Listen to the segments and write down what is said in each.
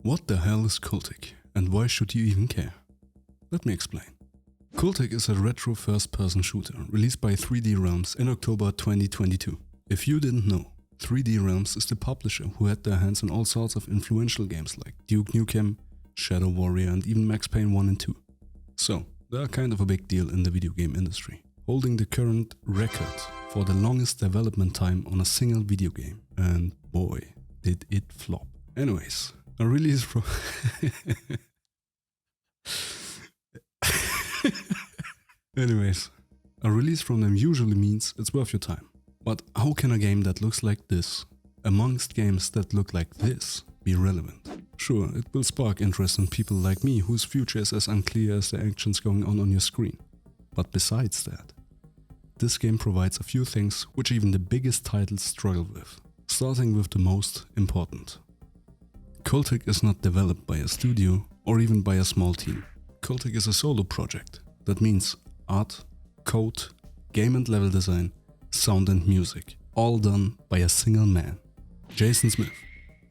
What the hell is CULTIC, and why should you even care? Let me explain. CULTIC is a retro first-person shooter released by 3D Realms in October 2022. If you didn't know, 3D Realms is the publisher who had their hands on all sorts of influential games like Duke Nukem, Shadow Warrior and even Max Payne 1 and 2. So, they are kind of a big deal in the video game industry, holding the current record for the longest development time on a single video game. And boy, did it flop. Anyways, a release from... a release from them usually means it's worth your time. But how can a game that looks like this, amongst games that look like this, be relevant? Sure, it will spark interest in people like me whose future is as unclear as the actions going on your screen. But besides that, this game provides a few things which even the biggest titles struggle with, starting with the most important. CULTIC is not developed by a studio or even by a small team. CULTIC is a solo project. That means art, code, game and level design, sound and music, all done by a single man. Jason Smith,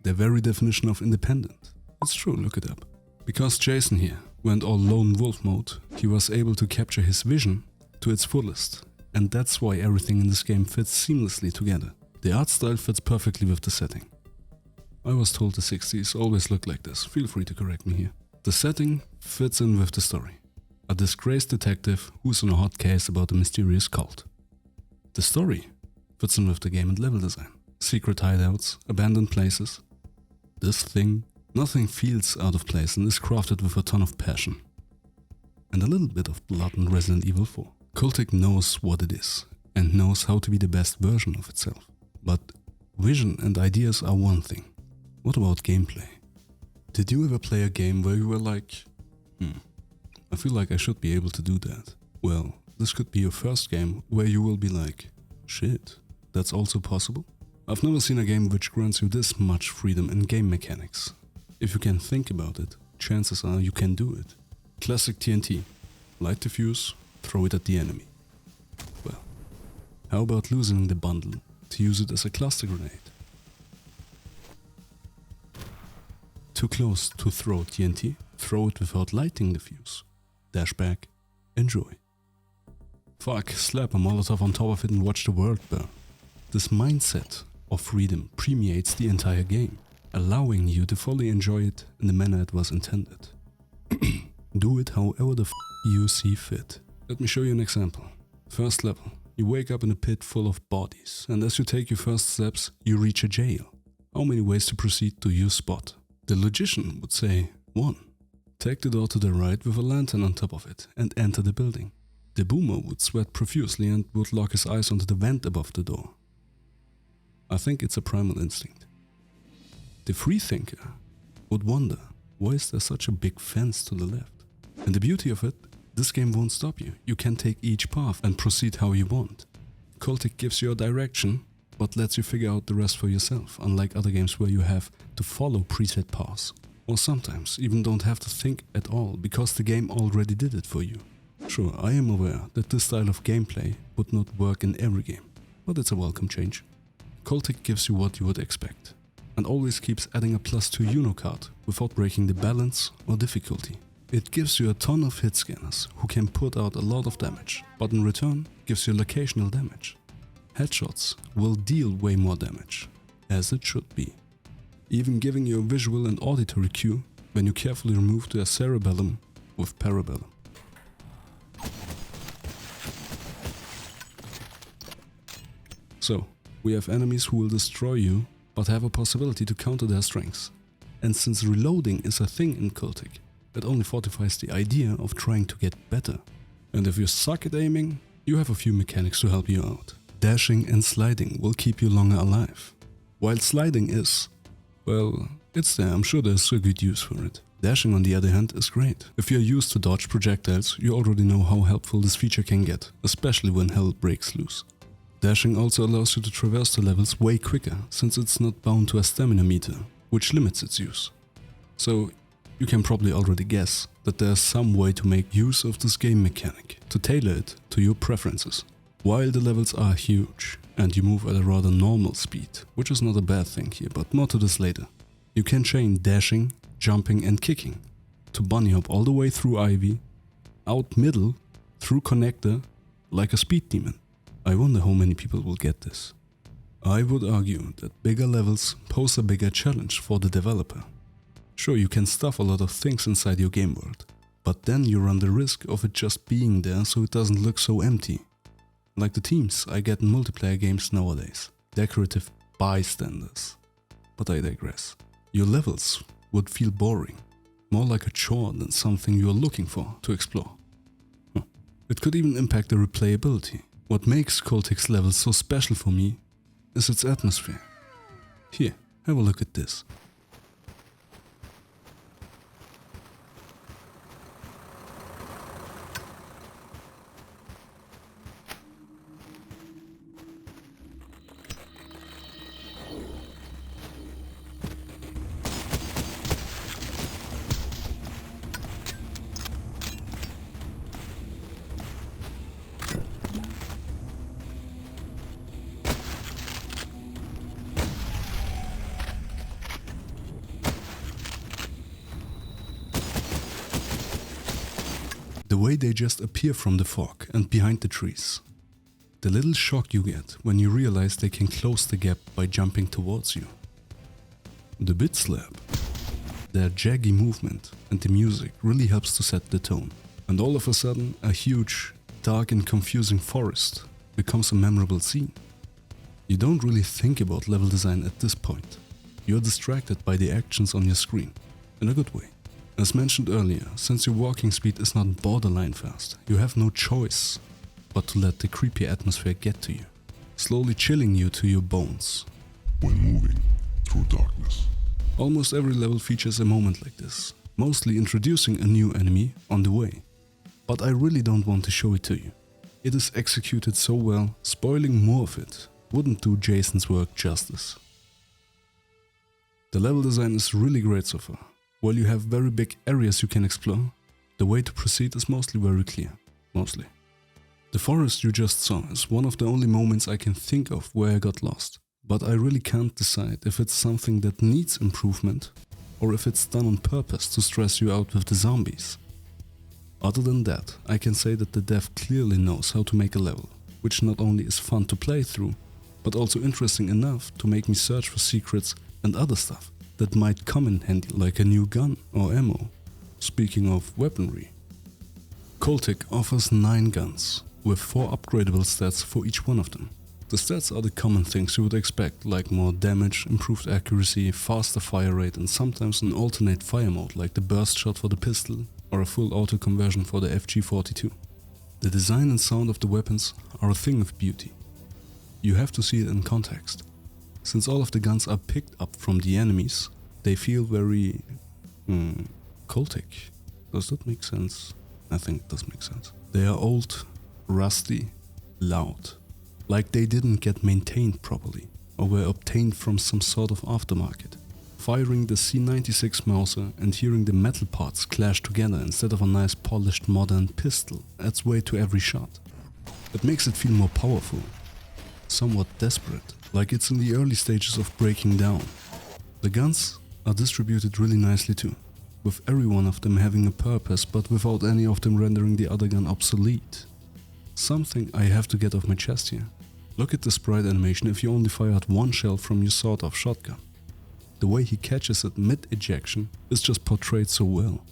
the very definition of independent. It's true, look it up. Because Jason here went all lone wolf mode, he was able to capture his vision to its fullest, and that's why everything in this game fits seamlessly together. The art style fits perfectly with the setting. I was told the 60s always looked like this, feel free to correct me here. The setting fits in with the story. A disgraced detective who's in a hot case about a mysterious cult. The story fits in with the game and level design. Secret hideouts, abandoned places. This thing, nothing feels out of place and is crafted with a ton of passion. And a little bit of blood in Resident Evil 4. CULTIC knows what it is and knows how to be the best version of itself. But vision and ideas are one thing. What about gameplay? Did you ever play a game where you were like, I feel like I should be able to do that? Well, this could be your first game where you will be like, shit, that's also possible? I've never seen a game which grants you this much freedom in game mechanics. If you can think about it, chances are you can do it. Classic TNT. Light the fuse, throw it at the enemy. Well, how about loosening the bundle to use it as a cluster grenade? Too close to throw TNT, throw it without lighting the fuse. Dash back, enjoy. Fuck, slap a Molotov on top of it and watch the world burn. This mindset of freedom permeates the entire game, allowing you to fully enjoy it in the manner it was intended. Do it however the you see fit. Let me show you an example. First level, you wake up in a pit full of bodies, and as you take your first steps, you reach a jail. How many ways to proceed do you spot? The logician would say 1. Take the door to the right with a lantern on top of it and enter the building. The boomer would sweat profusely and would lock his eyes onto the vent above the door. I think it's a primal instinct. The freethinker would wonder, why is there such a big fence to the left? And the beauty of it, this game won't stop you. You can take each path and proceed how you want. CULTIC gives you a direction, but lets you figure out the rest for yourself, unlike other games where you have to follow preset paths. Or sometimes even don't have to think at all, because the game already did it for you. Sure, I am aware that this style of gameplay would not work in every game, but it's a welcome change. CULTIC gives you what you would expect, and always keeps adding a +2 Uno card without breaking the balance or difficulty. It gives you a ton of hit scanners who can put out a lot of damage, but in return gives you locational damage. Headshots will deal way more damage, as it should be, even giving you a visual and auditory cue when you carefully remove their cerebellum with parabellum. So, we have enemies who will destroy you, but have a possibility to counter their strengths. And since reloading is a thing in CULTIC, it only fortifies the idea of trying to get better. And if you suck at aiming, you have a few mechanics to help you out. Dashing and sliding will keep you longer alive. While sliding is, well, it's there, I'm sure there's a good use for it. Dashing on the other hand is great. If you're used to dodge projectiles, you already know how helpful this feature can get, especially when hell breaks loose. Dashing also allows you to traverse the levels way quicker, since it's not bound to a stamina meter, which limits its use. So you can probably already guess that there's some way to make use of this game mechanic, to tailor it to your preferences. While the levels are huge, and you move at a rather normal speed, which is not a bad thing here, but more to this later. You can chain dashing jumping and kicking, to bunny hop all the way through Ivy, out middle, through connector, like a speed demon. I wonder how many people will get this. I would argue that bigger levels pose a bigger challenge for the developer. Sure, you can stuff a lot of things inside your game world, but then you run the risk of it just being there so it doesn't look so empty. Like the teams I get in multiplayer games nowadays, decorative bystanders. But I digress. Your levels would feel boring, more like a chore than something you are looking for to explore. It could even impact the replayability. What makes CULTIC's levels so special for me is its atmosphere. Here, have a look at this. The way they just appear from the fog and behind the trees. The little shock you get when you realize they can close the gap by jumping towards you. The bit slap. Their jaggy movement and the music really helps to set the tone. And all of a sudden, a huge, dark and confusing forest becomes a memorable scene. You don't really think about level design at this point. You're distracted by the actions on your screen, in a good way. As mentioned earlier, since your walking speed is not borderline fast, you have no choice but to let the creepy atmosphere get to you, slowly chilling you to your bones. When moving through darkness. Almost every level features a moment like this, mostly introducing a new enemy on the way. But I really don't want to show it to you. It is executed so well, spoiling more of it wouldn't do Jason's work justice. The level design is really great so far. While you have very big areas you can explore, the way to proceed is mostly very clear. Mostly. The forest you just saw is one of the only moments I can think of where I got lost, but I really can't decide if it's something that needs improvement or if it's done on purpose to stress you out with the zombies. Other than that, I can say that the dev clearly knows how to make a level, which not only is fun to play through, but also interesting enough to make me search for secrets and other stuff that might come in handy, like a new gun or ammo. Speaking of weaponry, CULTIC offers 9 guns, with 4 upgradable stats for each one of them. The stats are the common things you would expect, like more damage, improved accuracy, faster fire rate and sometimes an alternate fire mode like the burst shot for the pistol or a full auto conversion for the FG42. The design and sound of the weapons are a thing of beauty. You have to see it in context. Since all of the guns are picked up from the enemies, they feel very CULTIC. Does that make sense? I think it does make sense. They are old, rusty, loud, like they didn't get maintained properly or were obtained from some sort of aftermarket. Firing the C96 Mauser and hearing the metal parts clash together instead of a nice polished modern pistol adds weight to every shot. It makes it feel more powerful, somewhat desperate, like it's in the early stages of breaking down. The guns are distributed really nicely too, with every one of them having a purpose but without any of them rendering the other gun obsolete. Something I have to get off my chest here. Look at the sprite animation if you only fired one shell from your sawed-off shotgun. The way he catches it mid-ejection is just portrayed so well.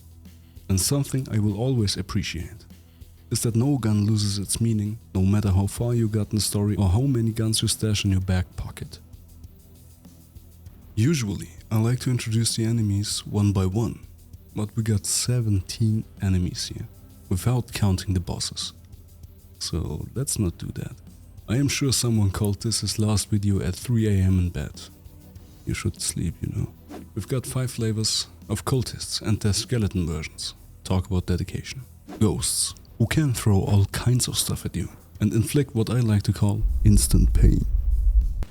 And something I will always appreciate is that no gun loses its meaning, no matter how far you got in the story or how many guns you stash in your back pocket. Usually, I like to introduce the enemies one by one, but we got 17 enemies here, without counting the bosses. So let's not do that. I am sure someone called this his last video at 3 AM in bed. You should sleep, you know. We've got 5 flavors of cultists and their skeleton versions. Talk about dedication. Ghosts, who can throw all kinds of stuff at you and inflict what I like to call instant pain.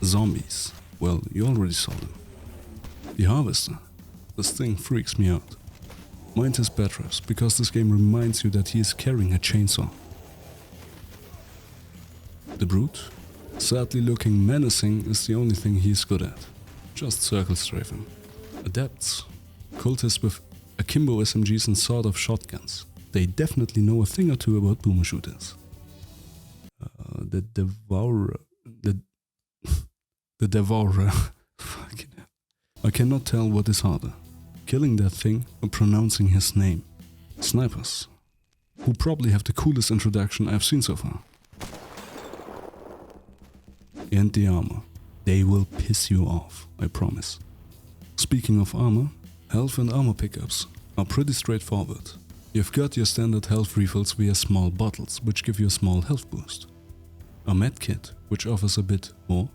Zombies, well, you already saw them. The Harvester, this thing freaks me out. Mind his bad raps, because this game reminds you that he is carrying a chainsaw. The Brute, sadly looking menacing, is the only thing he is good at. Just circle strafe him. Adepts, cultists with akimbo SMGs and sawed-off shotguns. They definitely know a thing or two about boomer shooters. The Devourer... The Devourer... Fucking hell. I cannot tell what is harder. Killing that thing or pronouncing his name. Snipers. Who probably have the coolest introduction I've seen so far. And the armor. They will piss you off, I promise. Speaking of armor, health and armor pickups are pretty straightforward. You've got your standard health refills via small bottles, which give you a small health boost. A med kit, which offers a bit more.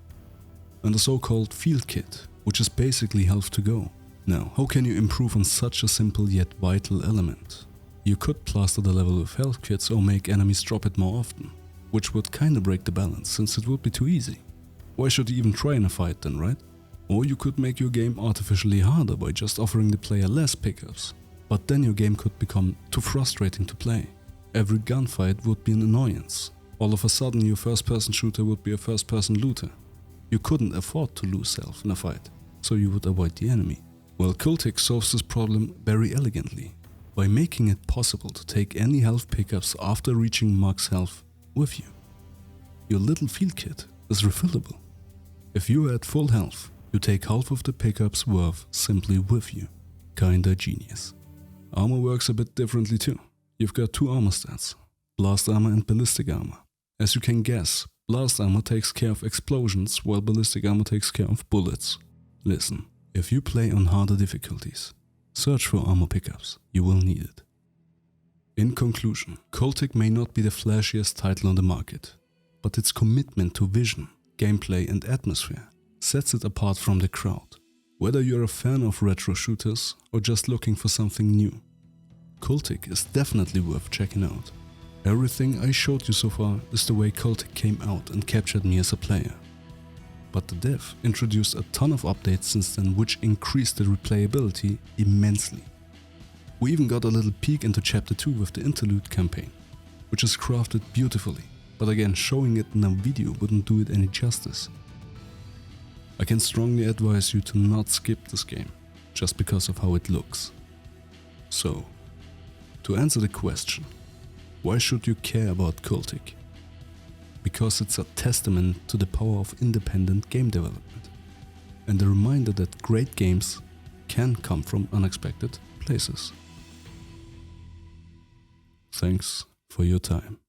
And a so-called field kit, which is basically health to go. Now, how can you improve on such a simple yet vital element? You could plaster the level with health kits or make enemies drop it more often, which would kinda break the balance since it would be too easy. Why should you even try in a fight then, right? Or you could make your game artificially harder by just offering the player less pickups. But then your game could become too frustrating to play. Every gunfight would be an annoyance. All of a sudden your first-person shooter would be a first-person looter. You couldn't afford to lose self in a fight, so you would avoid the enemy. Well, CULTIC solves this problem very elegantly, by making it possible to take any health pickups after reaching max health with you. Your little field kit is refillable. If you are at full health, you take half of the pickups worth simply with you. Kinda genius. Armor works a bit differently too. You've got two armor stats, blast armor and ballistic armor. As you can guess, blast armor takes care of explosions while ballistic armor takes care of bullets. Listen, if you play on harder difficulties, search for armor pickups, you will need it. In conclusion, CULTIC may not be the flashiest title on the market, but its commitment to vision, gameplay and atmosphere sets it apart from the crowd. Whether you're a fan of retro shooters or just looking for something new, CULTIC is definitely worth checking out. Everything I showed you so far is the way CULTIC came out and captured me as a player. But the dev introduced a ton of updates since then which increased the replayability immensely. We even got a little peek into chapter 2 with the interlude campaign, which is crafted beautifully, but again showing it in a video wouldn't do it any justice. I can strongly advise you to not skip this game, just because of how it looks. So, to answer the question, why should you care about CULTIC? Because it's a testament to the power of independent game development, and a reminder that great games can come from unexpected places. Thanks for your time.